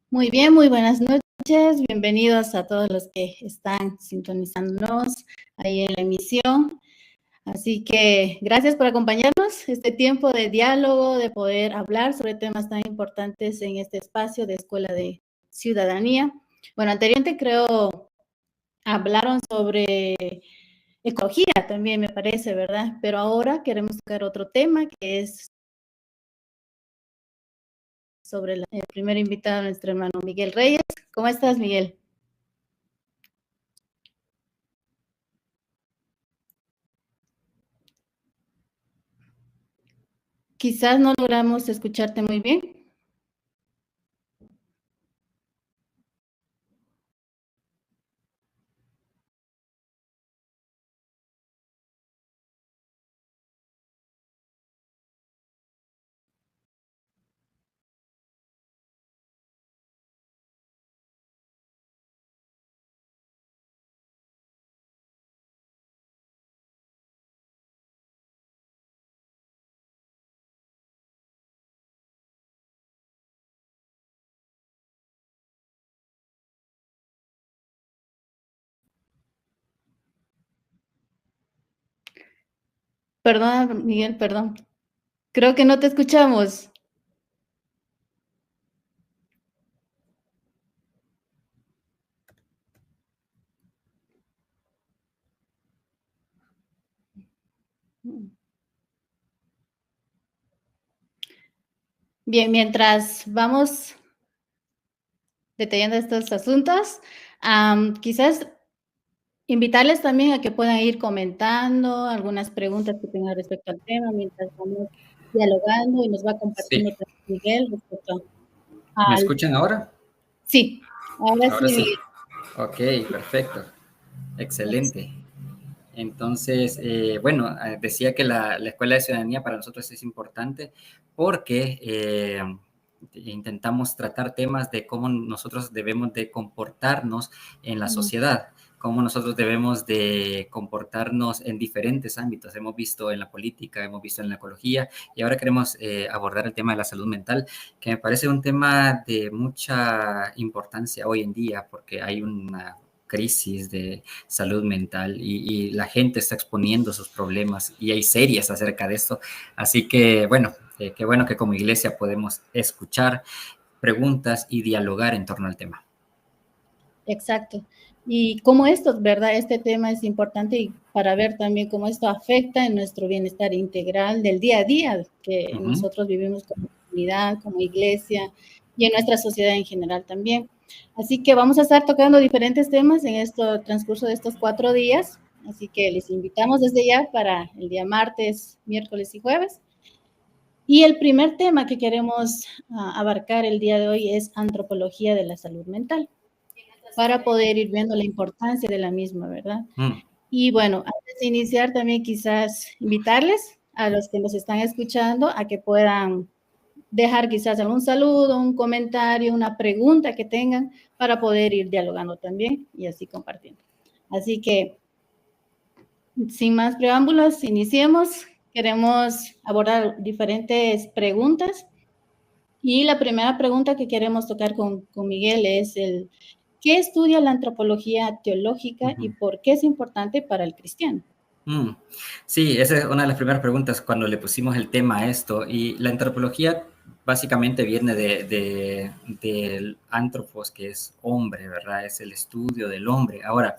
Muy bien, muy buenas noches. Bienvenidos a todos los que están sintonizándonos ahí en la emisión. Así que gracias por acompañarnos este tiempo de diálogo, de poder hablar sobre temas tan importantes en este espacio de Escuela de Ciudadanía. Bueno, anteriormente creo hablaron sobre ecología también, me parece, ¿verdad? Pero ahora queremos tocar otro tema que es sobre el primer invitado, nuestro hermano Miguel Reyes. ¿Cómo estás, Miguel? Quizás no logramos escucharte muy bien. Perdón, Miguel, perdón. Creo que no te escuchamos. Bien, mientras vamos detallando estos asuntos, quizás invitarles también a que puedan ir comentando algunas preguntas que tengan respecto al tema mientras vamos dialogando y nos va Sí. compartiendo también Miguel respecto ¿Me al... escuchan ahora? Sí, ahora sí, Ahora sí. Miguel. Ok, perfecto. Excelente. Entonces, bueno, decía que la Escuela de Ciudadanía para nosotros es importante porque intentamos tratar temas de cómo nosotros debemos de comportarnos en la sociedad, cómo nosotros debemos de comportarnos en diferentes ámbitos. Hemos visto en la política, hemos visto en la ecología y ahora queremos abordar el tema de la salud mental, que me parece un tema de mucha importancia hoy en día porque hay una crisis de salud mental y la gente está exponiendo sus problemas y hay series acerca de esto. Así que, bueno, qué bueno que como iglesia podemos escuchar preguntas y dialogar en torno al tema. Exacto. Y cómo esto, ¿verdad? Este tema es importante y para ver también cómo esto afecta en nuestro bienestar integral del día a día que nosotros vivimos como comunidad, como iglesia y en nuestra sociedad en general también. Así que vamos a estar tocando diferentes temas en este transcurso de estos 4 días. Así que les invitamos desde ya para el día martes, miércoles y jueves. Y el primer tema que queremos abarcar el día de hoy es antropología de la salud mental, para poder ir viendo la importancia de la misma, ¿verdad? Y bueno, antes de iniciar también quizás invitarles a los que nos están escuchando a que puedan dejar quizás algún saludo, un comentario, una pregunta que tengan para poder ir dialogando también y así compartiendo. Así que, sin más preámbulos, iniciemos. Queremos abordar diferentes preguntas y la primera pregunta que queremos tocar con Miguel es ¿qué estudia la antropología teológica y por qué es importante para el cristiano? Sí, esa es una de las primeras preguntas cuando le pusimos el tema a esto. Y la antropología básicamente viene del antropos, que es hombre, ¿verdad? Es el estudio del hombre. Ahora,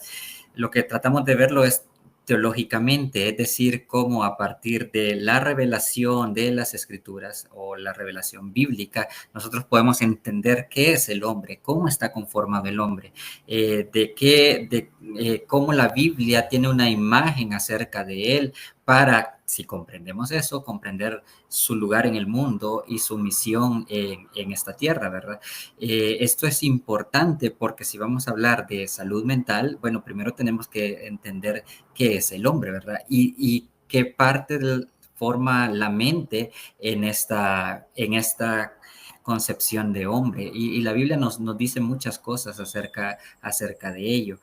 lo que tratamos de verlo es teológicamente, es decir, cómo a partir de la revelación de las escrituras o la revelación bíblica, nosotros podemos entender qué es el hombre, cómo está conformado el hombre, cómo la Biblia tiene una imagen acerca de él para, si comprendemos eso, comprender su lugar en el mundo y su misión en esta tierra, ¿verdad? Esto es importante porque si vamos a hablar de salud mental, bueno, primero tenemos que entender qué es el hombre, ¿verdad? Y qué parte forma la mente en esta concepción de hombre. Y la Biblia nos dice muchas cosas acerca de ello.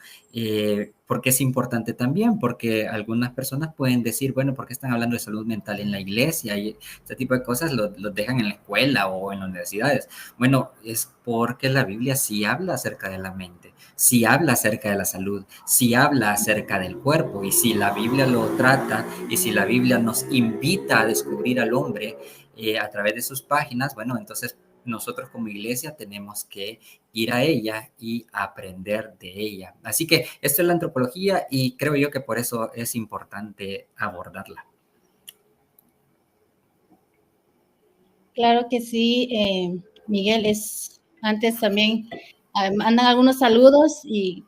Porque es importante también, porque algunas personas pueden decir, bueno, ¿por qué están hablando de salud mental en la iglesia? Y este tipo de cosas los dejan en la escuela o en las universidades. Bueno, es porque la Biblia sí habla acerca de la mente, sí habla acerca de la salud, sí habla acerca del cuerpo. Y si la Biblia lo trata y si la Biblia nos invita a descubrir al hombre a través de sus páginas, bueno, entonces nosotros como iglesia tenemos que ir a ella y aprender de ella. Así que esto es la antropología y creo yo que por eso es importante abordarla. Claro que sí, Miguel, antes también mandan algunos saludos y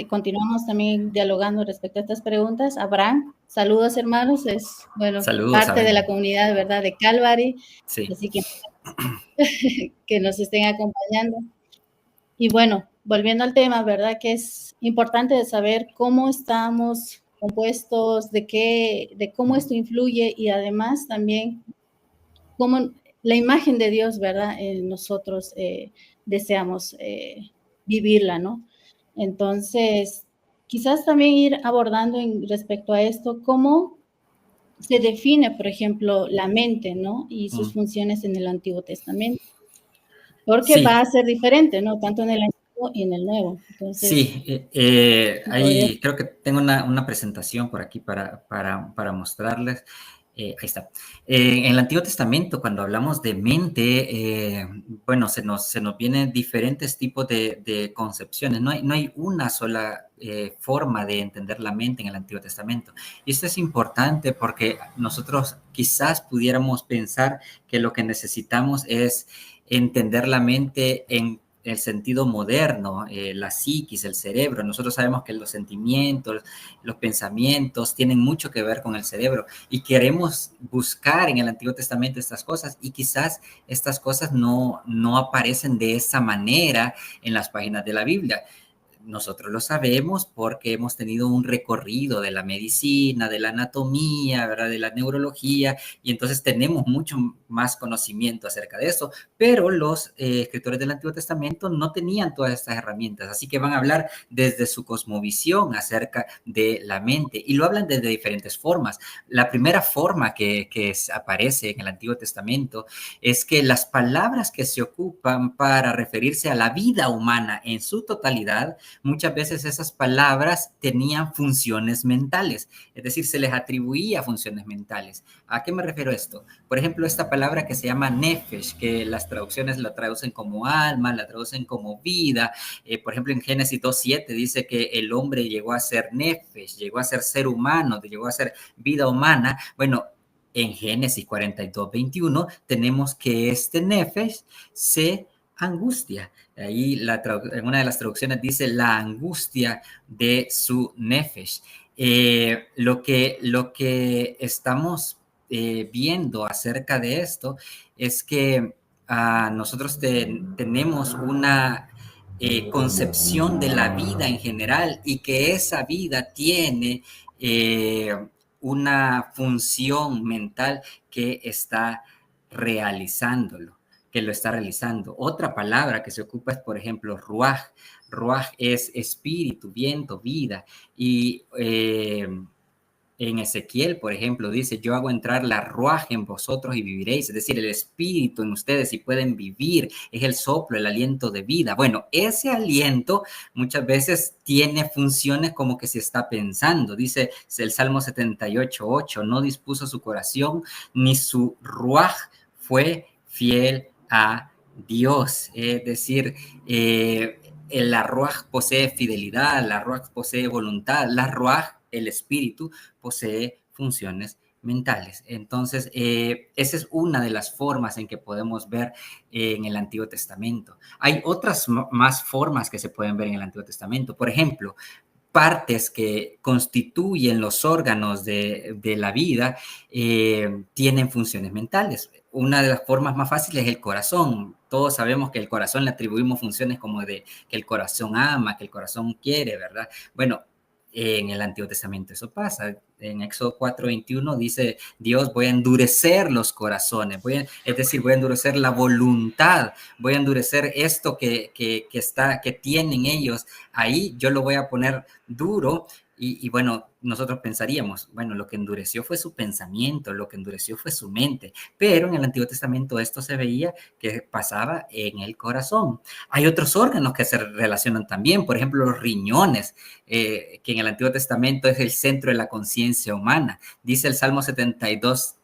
continuamos también dialogando respecto a estas preguntas. Abraham, saludos hermanos, es Saludos, parte de la comunidad, ¿verdad?, de Calvary, sí. Así que nos estén acompañando. Y bueno, volviendo al tema, ¿verdad?, que es importante saber cómo estamos compuestos, de cómo esto influye y además también cómo la imagen de Dios, ¿verdad?, nosotros deseamos vivirla, ¿no? Entonces, quizás también ir abordando respecto a esto, cómo se define, por ejemplo, la mente, ¿no?, y sus funciones en el Antiguo Testamento. Porque sí. va a ser diferente, ¿no?, tanto en el Antiguo y en el Nuevo. Entonces, sí, ahí creo que tengo una presentación por aquí para mostrarles. Ahí está. En el Antiguo Testamento, cuando hablamos de mente, bueno, se nos vienen diferentes tipos de concepciones. No hay una sola forma de entender la mente en el Antiguo Testamento. Y esto es importante porque nosotros quizás pudiéramos pensar que lo que necesitamos es entender la mente en el sentido moderno, la psiquis, el cerebro. Nosotros sabemos que los sentimientos, los pensamientos tienen mucho que ver con el cerebro y queremos buscar en el Antiguo Testamento estas cosas y quizás estas cosas no aparecen de esa manera en las páginas de la Biblia. Nosotros lo sabemos porque hemos tenido un recorrido de la medicina, de la anatomía, ¿verdad?, de la neurología, y entonces tenemos mucho más conocimiento acerca de eso, pero los escritores del Antiguo Testamento no tenían todas estas herramientas, así que van a hablar desde su cosmovisión acerca de la mente, y lo hablan desde diferentes formas. La primera forma que aparece en el Antiguo Testamento es que las palabras que se ocupan para referirse a la vida humana en su totalidad, muchas veces esas palabras tenían funciones mentales, es decir, se les atribuía funciones mentales. ¿A qué me refiero esto? Por ejemplo, esta palabra que se llama nefesh, que las traducciones la traducen como alma, la traducen como vida. Por ejemplo, en Génesis 2:7 dice que el hombre llegó a ser nefesh, llegó a ser humano, llegó a ser vida humana. Bueno, en Génesis 42:21 tenemos que este nefesh se angustia. Ahí en una de las traducciones dice la angustia de su nefesh. Lo que estamos viendo acerca de esto es que nosotros tenemos una concepción de la vida en general y que esa vida tiene una función mental que está realizándolo, que lo está realizando. Otra palabra que se ocupa es, por ejemplo, ruaj. Ruaj es espíritu, viento, vida. Y en Ezequiel, por ejemplo, dice, yo hago entrar la ruaj en vosotros y viviréis, es decir, el espíritu en ustedes y pueden vivir, es el soplo, el aliento de vida. Bueno, ese aliento muchas veces tiene funciones como que se está pensando. Dice el Salmo 78:8, no dispuso su corazón, ni su ruaj fue fiel a Dios. Es decir, la ruaj posee fidelidad, la ruaj posee voluntad, la ruaj, el espíritu, posee funciones mentales. Entonces, esa es una de las formas en que podemos ver en el Antiguo Testamento. Hay otras más formas que se pueden ver en el Antiguo Testamento. Por ejemplo, partes que constituyen los órganos de la vida tienen funciones mentales. Una de las formas más fáciles es el corazón. Todos sabemos que al corazón le atribuimos funciones como de que el corazón ama, que el corazón quiere, ¿verdad? Bueno, en el Antiguo Testamento eso pasa. en Éxodo 4:21 dice Dios, voy a endurecer los corazones, es decir, voy a endurecer la voluntad, voy a endurecer esto que tienen ellos ahí, yo lo voy a poner duro. Y bueno, nosotros pensaríamos, bueno, lo que endureció fue su pensamiento, lo que endureció fue su mente, pero en el Antiguo Testamento esto se veía que pasaba en el corazón. Hay otros órganos que se relacionan también, por ejemplo, los riñones, que en el Antiguo Testamento es el centro de la conciencia humana. Dice el Salmo 72,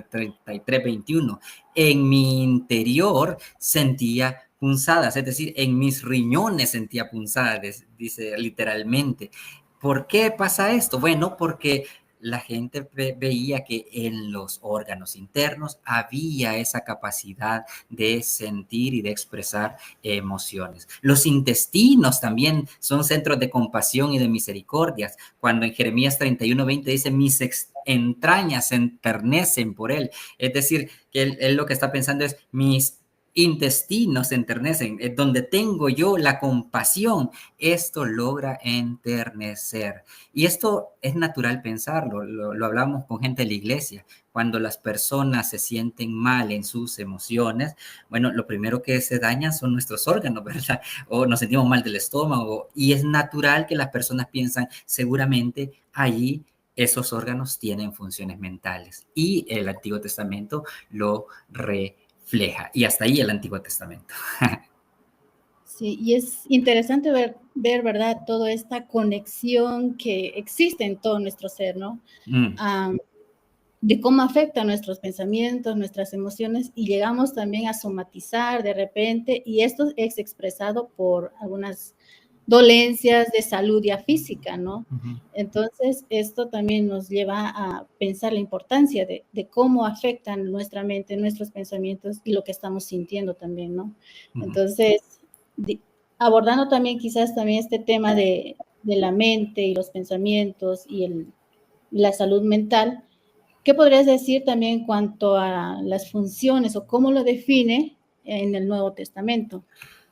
33, 21, en mi interior sentía punzadas, es decir, en mis riñones sentía punzadas, dice literalmente. ¿Por qué pasa esto? Bueno, porque la gente veía que en los órganos internos había esa capacidad de sentir y de expresar emociones. Los intestinos también son centros de compasión y de misericordia. Cuando en Jeremías 31:20 dice, mis entrañas se enternecen por él. Es decir, que él lo que está pensando es, mis intestinos se enternecen, donde tengo yo la compasión, esto logra enternecer. Y esto es natural pensarlo, lo hablamos con gente de la iglesia. Cuando las personas se sienten mal en sus emociones, bueno, lo primero que se dañan son nuestros órganos, ¿verdad? O nos sentimos mal del estómago. Y es natural que las personas piensan, seguramente allí esos órganos tienen funciones mentales. Y el Antiguo Testamento lo refleja. Y hasta ahí el Antiguo Testamento. Sí, y es interesante ver, ¿verdad? Toda esta conexión que existe en todo nuestro ser, ¿no? De cómo afecta nuestros pensamientos, nuestras emociones, y llegamos también a somatizar de repente, y esto es expresado por algunas dolencias de salud ya física, ¿no? Entonces, esto también nos lleva a pensar la importancia de cómo afectan nuestra mente, nuestros pensamientos y lo que estamos sintiendo también, ¿no? Entonces, abordando también quizás también este tema de la mente y los pensamientos y la salud mental, ¿qué podrías decir también en cuanto a las funciones o cómo lo define en el Nuevo Testamento?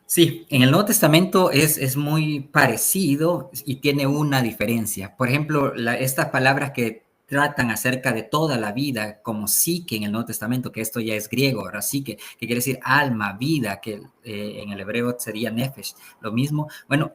Sí, en el Nuevo Testamento es muy parecido y tiene una diferencia. Por ejemplo, estas palabras que tratan acerca de toda la vida, como psique en el Nuevo Testamento, que esto ya es griego, ahora psique, que quiere decir alma, vida, que en el hebreo sería nefesh, lo mismo. Bueno,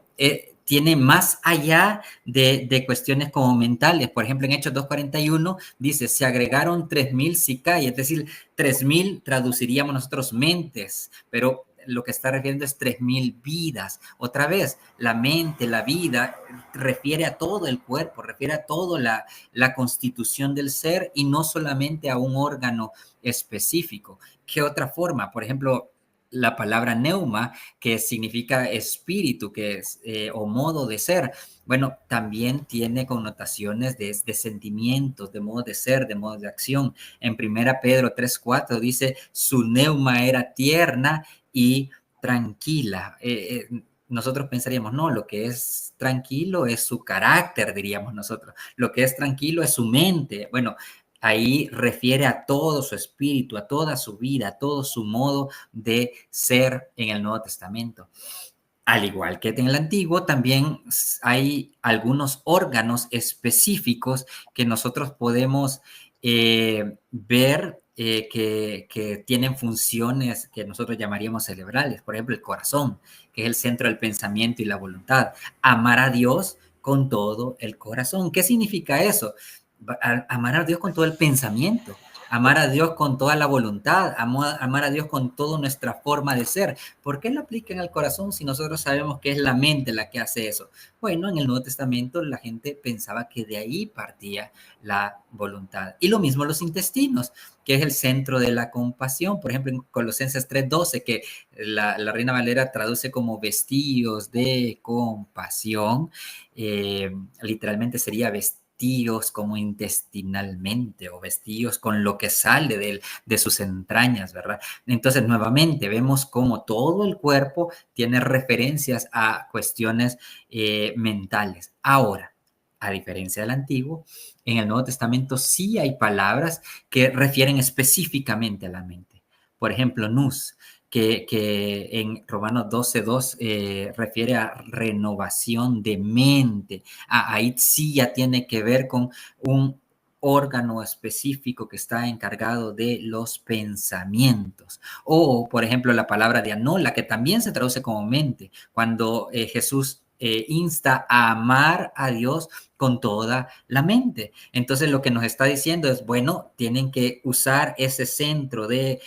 tiene más allá de cuestiones como mentales. Por ejemplo, en Hechos 2:41 dice, se agregaron 3,000 psicai, es decir, 3,000 traduciríamos nosotros mentes, pero lo que está refiriendo es 3,000 vidas. Otra vez, la mente, la vida, refiere a todo el cuerpo, refiere a toda la constitución del ser y no solamente a un órgano específico. ¿Qué otra forma? Por ejemplo, la palabra neuma, que significa espíritu, que es, o modo de ser. Bueno, también tiene connotaciones de sentimientos, de modo de ser, de modo de acción. En 1 Pedro 3:4 dice, su neuma era tierna y tranquila. Nosotros pensaríamos, no, lo que es tranquilo es su carácter, diríamos nosotros. Lo que es tranquilo es su mente. Bueno, ahí refiere a todo su espíritu, a toda su vida, a todo su modo de ser en el Nuevo Testamento. Al igual que en el Antiguo, también hay algunos órganos específicos que nosotros podemos ver que tienen funciones que nosotros llamaríamos cerebrales. Por ejemplo, el corazón, que es el centro del pensamiento y la voluntad. Amar a Dios con todo el corazón. ¿Qué significa eso? Amar a Dios con todo el pensamiento, amar a Dios con toda la voluntad, amar a Dios con toda nuestra forma de ser. ¿Por qué lo aplica en el corazón si nosotros sabemos que es la mente la que hace eso? Bueno, en el Nuevo Testamento la gente pensaba que de ahí partía la voluntad. Y lo mismo los intestinos, que es el centro de la compasión. Por ejemplo, en Colosenses 3:12, que la Reina Valera traduce como vestidos de compasión, literalmente sería vestidos como intestinalmente o vestidos con lo que sale de sus entrañas, ¿verdad? Entonces, nuevamente, vemos cómo todo el cuerpo tiene referencias a cuestiones mentales. Ahora, a diferencia del Antiguo, en el Nuevo Testamento sí hay palabras que refieren específicamente a la mente. Por ejemplo, nous, que en Romanos 12:2 refiere a renovación de mente. Ahí sí ya tiene que ver con órgano específico que está encargado de los pensamientos. O, por ejemplo, la palabra dianola, que también se traduce como mente, cuando Jesús insta a amar a Dios con toda la mente. Entonces lo que nos está diciendo es, bueno, tienen que usar ese centro del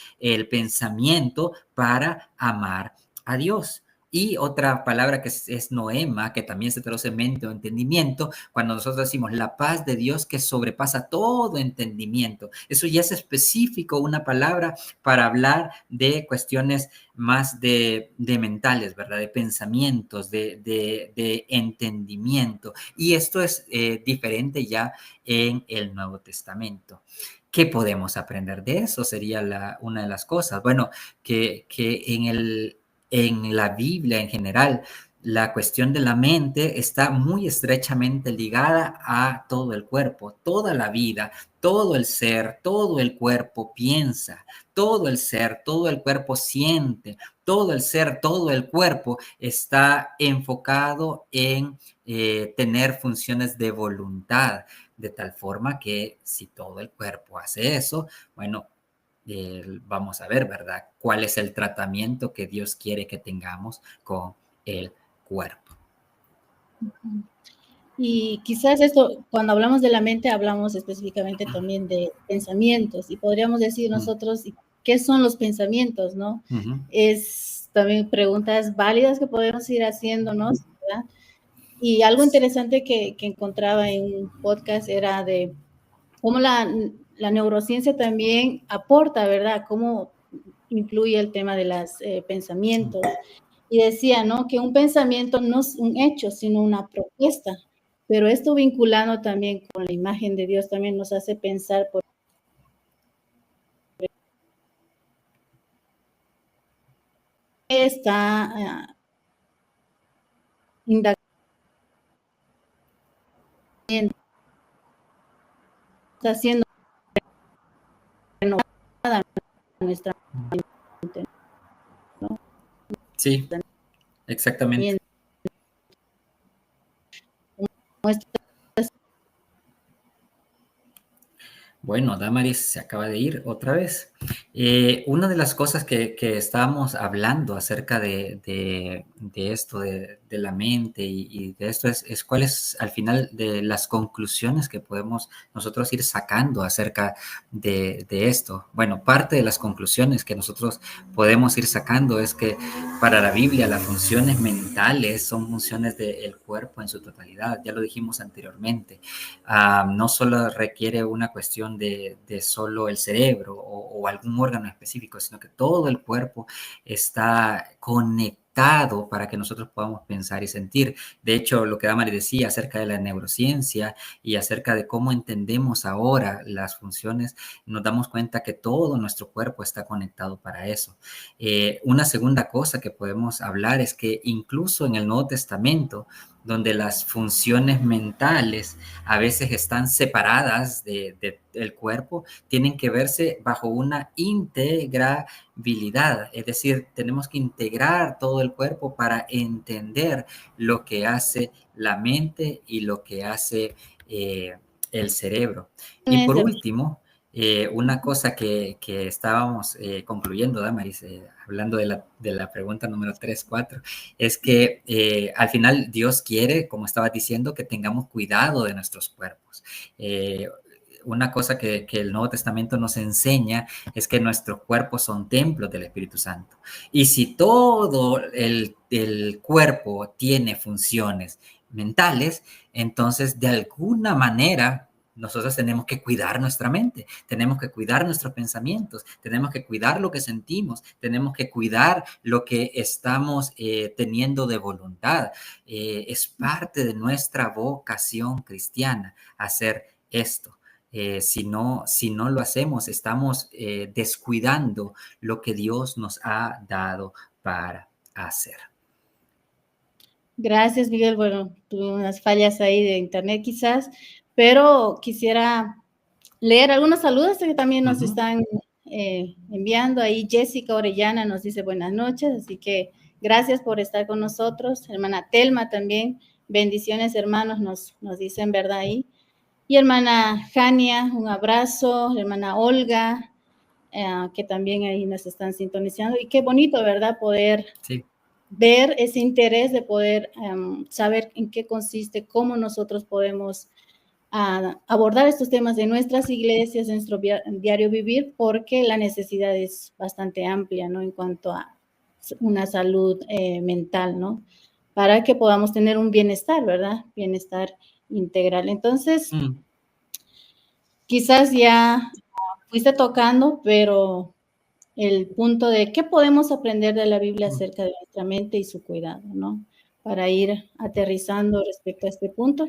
pensamiento para amar a Dios. Y otra palabra que es noema, que también se traduce mente o entendimiento, cuando nosotros decimos la paz de Dios que sobrepasa todo entendimiento. Eso ya es específico, una palabra para hablar de cuestiones más de mentales, ¿verdad? De pensamientos, de entendimiento. Y esto es diferente ya en el Nuevo Testamento. ¿Qué podemos aprender de eso? Sería una de las cosas. Bueno, que en la Biblia en general, la cuestión de la mente está muy estrechamente ligada a todo el cuerpo, toda la vida, todo el ser, todo el cuerpo piensa, todo el ser, todo el cuerpo siente, todo el ser, todo el cuerpo está enfocado en tener funciones de voluntad, de tal forma que si todo el cuerpo hace eso, bueno, vamos a ver, ¿verdad? ¿Cuál es el tratamiento que Dios quiere que tengamos con el cuerpo? Y quizás esto, cuando hablamos de la mente, hablamos específicamente también de pensamientos, y podríamos decir nosotros, ¿qué son los pensamientos, no? Es también preguntas válidas que podemos ir haciéndonos, ¿verdad? Y algo interesante que encontraba en un podcast era de cómo la neurociencia también aporta, ¿verdad? Cómo incluye el tema de los pensamientos. Y decía, ¿no? Que un pensamiento no es un hecho, sino una propuesta. Pero esto vinculando también con la imagen de Dios también nos hace pensar por qué está indagando, está siendo renovada nuestra mente, ¿no? Sí, exactamente. Bueno, Damaris se acaba de ir otra vez. Una de las cosas que estábamos hablando acerca de esto, de la mente y de esto es cuál es al final de las conclusiones que podemos nosotros ir sacando acerca de esto. Bueno, parte de las conclusiones que nosotros podemos ir sacando es que para la Biblia las funciones mentales son funciones del cuerpo en su totalidad. Ya lo dijimos anteriormente. No solo requiere una cuestión de solo el cerebro o algún órgano específico, sino que todo el cuerpo está conectado para que nosotros podamos pensar y sentir. De hecho, lo que Damari decía acerca de la neurociencia y acerca de cómo entendemos ahora las funciones, nos damos cuenta que todo nuestro cuerpo está conectado para eso. Una segunda cosa que podemos hablar es que incluso en el Nuevo Testamento, donde las funciones mentales a veces están separadas del cuerpo, tienen que verse bajo una integrabilidad, es decir, tenemos que integrar todo el cuerpo para entender lo que hace la mente y lo que hace el cerebro. Y por último, una cosa que estábamos concluyendo, Damaris, hablando de la pregunta número 3, 4, es que al final Dios quiere, como estaba diciendo, que tengamos cuidado de nuestros cuerpos. Una cosa que el Nuevo Testamento nos enseña es que nuestros cuerpos son templos del Espíritu Santo. Y si todo el cuerpo tiene funciones mentales, entonces de alguna manera nosotros tenemos que cuidar nuestra mente, tenemos que cuidar nuestros pensamientos, tenemos que cuidar lo que sentimos, tenemos que cuidar lo que estamos teniendo de voluntad. Es parte de nuestra vocación cristiana hacer esto. Si no lo hacemos, estamos descuidando lo que Dios nos ha dado para hacer. Gracias, Miguel. Bueno, tuve unas fallas ahí de internet quizás, pero quisiera leer algunos saludos que también nos están enviando. Ahí Jessica Orellana nos dice buenas noches, así que gracias por estar con nosotros. Hermana Telma también, bendiciones hermanos, nos dicen, ¿verdad? Ahí. Y hermana Jania, un abrazo, hermana Olga, que también ahí nos están sintonizando. Y qué bonito, ¿verdad? Poder ver ese interés de poder saber en qué consiste, cómo nosotros podemos abordar estos temas de nuestras iglesias, de nuestro diario vivir, porque la necesidad es bastante amplia, ¿no? En cuanto a una salud mental, ¿no? Para que podamos tener un bienestar, ¿verdad? Bienestar integral. Entonces, quizás ya fuiste tocando, pero el punto de qué podemos aprender de la Biblia acerca de nuestra mente y su cuidado, ¿no? Para ir aterrizando respecto a este punto.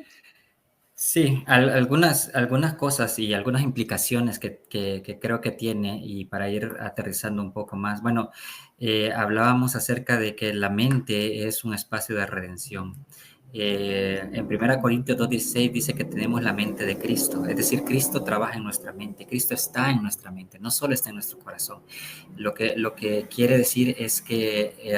Sí, algunas cosas y algunas implicaciones que creo que tiene, y para ir aterrizando un poco más. Bueno, hablábamos acerca de que la mente es un espacio de redención. En 1 Corintios 2:16 dice que tenemos la mente de Cristo, es decir, Cristo trabaja en nuestra mente, Cristo está en nuestra mente, no solo está en nuestro corazón. Lo que quiere decir es que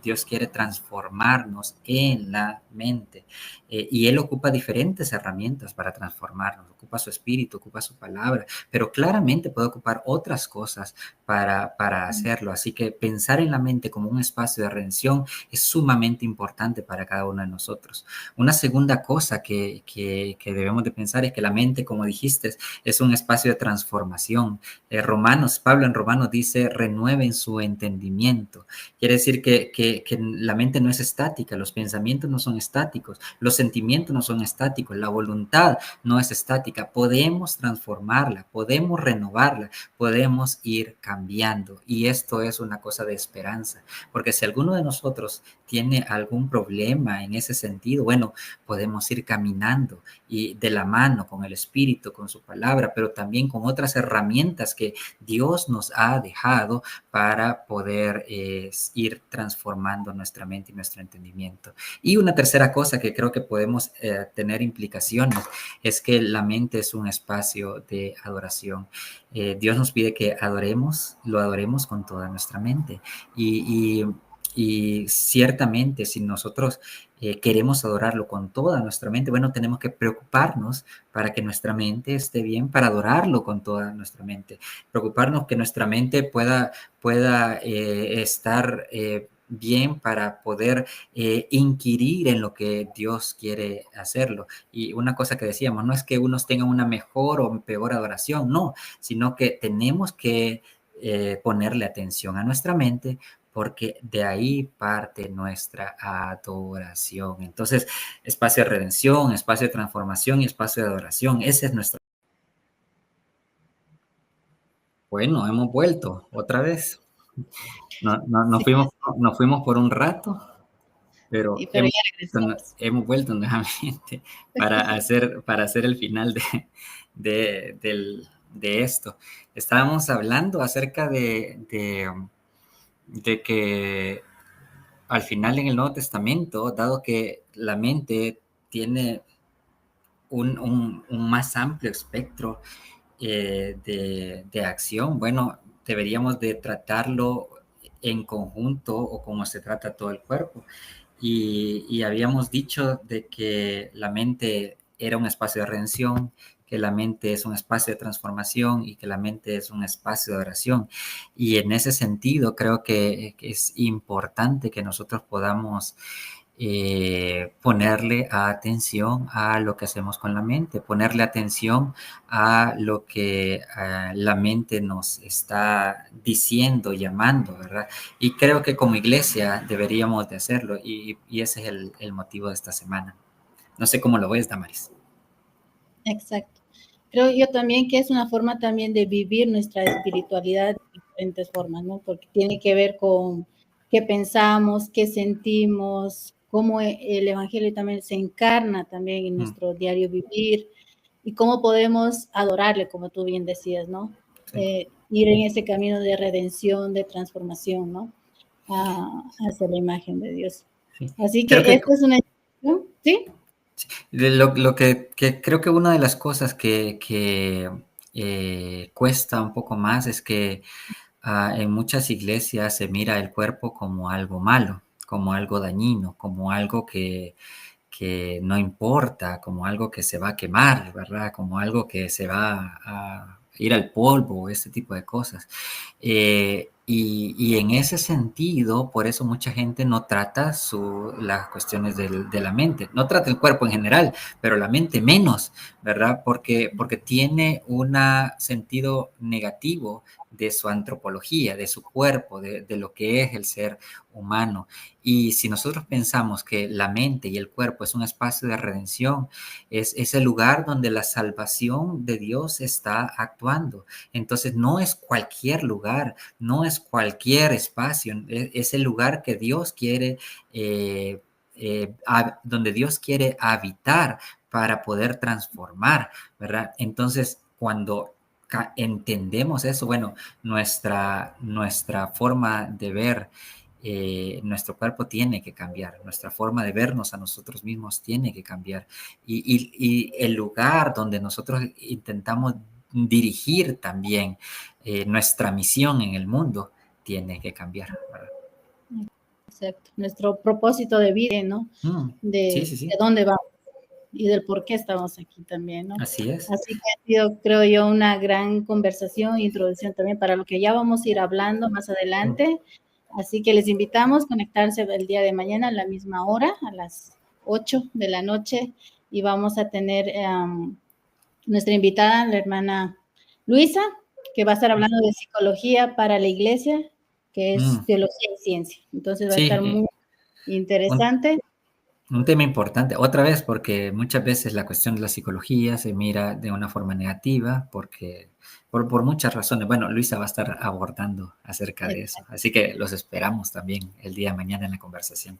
Dios quiere transformarnos en la mente, y Él ocupa diferentes herramientas para transformarnos, ocupa su espíritu, ocupa su palabra, pero claramente puede ocupar otras cosas para hacerlo. Así que pensar en la mente como un espacio de redención es sumamente importante para cada uno de nosotros. Una segunda cosa que debemos de pensar es que la mente, como dijiste, es un espacio de transformación. Pablo en Romanos dice, renueven su entendimiento. Quiere decir que la mente no es estática, los pensamientos no son estáticos, los sentimientos no son estáticos, la voluntad no es estática. Podemos transformarla, podemos renovarla, podemos ir cambiando. Y esto es una cosa de esperanza, porque si alguno de nosotros tiene algún problema en ese sentido, bueno, podemos ir caminando y de la mano con el Espíritu, con su palabra, pero también con otras herramientas que Dios nos ha dejado para poder ir transformando nuestra mente y nuestro entendimiento. Y una tercera cosa que creo que podemos tener implicaciones es que la mente es un espacio de adoración. Dios nos pide que lo adoremos con toda nuestra mente. Y ciertamente, si nosotros queremos adorarlo con toda nuestra mente, bueno, tenemos que preocuparnos para que nuestra mente esté bien, para adorarlo con toda nuestra mente. Preocuparnos que nuestra mente pueda estar bien para poder inquirir en lo que Dios quiere hacerlo. Y una cosa que decíamos, no es que unos tengan una mejor o peor adoración, no, sino que tenemos que ponerle atención a nuestra mente, porque de ahí parte nuestra adoración. Entonces, espacio de redención, espacio de transformación y espacio de adoración, ese es nuestro. Bueno, hemos vuelto otra vez. Nos fuimos por un rato, pero Pero ya regresamos. hemos vuelto nuevamente para hacer el final de esto. Estábamos hablando acerca de que al final en el Nuevo Testamento, dado que la mente tiene un más amplio espectro de acción, bueno, deberíamos de tratarlo en conjunto o como se trata todo el cuerpo. Y habíamos dicho de que la mente era un espacio de redención, que la mente es un espacio de transformación y que la mente es un espacio de oración. Y en ese sentido creo que es importante que nosotros podamos ponerle atención a lo que hacemos con la mente, ponerle atención a lo que la mente nos está diciendo, llamando, ¿verdad? Y creo que como iglesia deberíamos de hacerlo, y ese es el motivo de esta semana. No sé cómo lo ves, Damaris. Exacto. Creo yo también que es una forma también de vivir nuestra espiritualidad de diferentes formas, ¿no? Porque tiene que ver con qué pensamos, qué sentimos, cómo el Evangelio también se encarna también en nuestro diario vivir y cómo podemos adorarle, como tú bien decías, ¿no? Sí. Ir en ese camino de redención, de transformación, ¿no? Hacia la imagen de Dios. Sí. Así Creo que que esto es una... ¿Sí? Lo que creo que una de las cosas que cuesta un poco más es que en muchas iglesias se mira el cuerpo como algo malo, como algo dañino, como algo que no importa, como algo que se va a quemar, ¿verdad? Como algo que se va a ir al polvo, este tipo de cosas. Y en ese sentido, por eso mucha gente no trata las cuestiones de la mente, no trata el cuerpo en general, pero la mente menos, ¿verdad? Porque tiene un sentido negativo de su antropología, de su cuerpo, de lo que es el ser humano. Y si nosotros pensamos que la mente y el cuerpo es un espacio de redención, es el lugar donde la salvación de Dios está actuando. Entonces no es cualquier lugar, no es cualquier espacio, es el lugar que Dios quiere, donde Dios quiere habitar para poder transformar, ¿verdad? Entonces, cuando entendemos eso, bueno, nuestra forma de ver nuestro cuerpo tiene que cambiar, nuestra forma de vernos a nosotros mismos tiene que cambiar. Y el lugar donde nosotros intentamos dirigir también nuestra misión en el mundo tiene que cambiar, ¿verdad? Exacto. Nuestro propósito de vida, ¿no? Sí. De dónde vamos y del por qué estamos aquí también, ¿no? Así es. Así que ha sido, creo yo, una gran conversación e introducción también para lo que ya vamos a ir hablando más adelante. Así que les invitamos a conectarse el día de mañana a la misma hora, a las 8 de la noche, y vamos a tener nuestra invitada, la hermana Luisa, que va a estar hablando de psicología para la iglesia, que es teología y ciencia. Entonces va a estar muy interesante. Un tema importante, otra vez, porque muchas veces la cuestión de la psicología se mira de una forma negativa, porque por muchas razones. Bueno, Luisa va a estar abordando acerca de eso, así que los esperamos también el día de mañana en la conversación.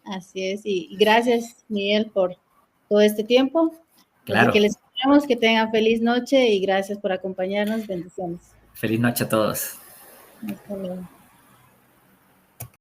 Así es, y gracias, Miguel, por todo este tiempo. Claro. Así que les esperamos que tengan feliz noche y gracias por acompañarnos. Bendiciones. Feliz noche a todos. Hasta luego.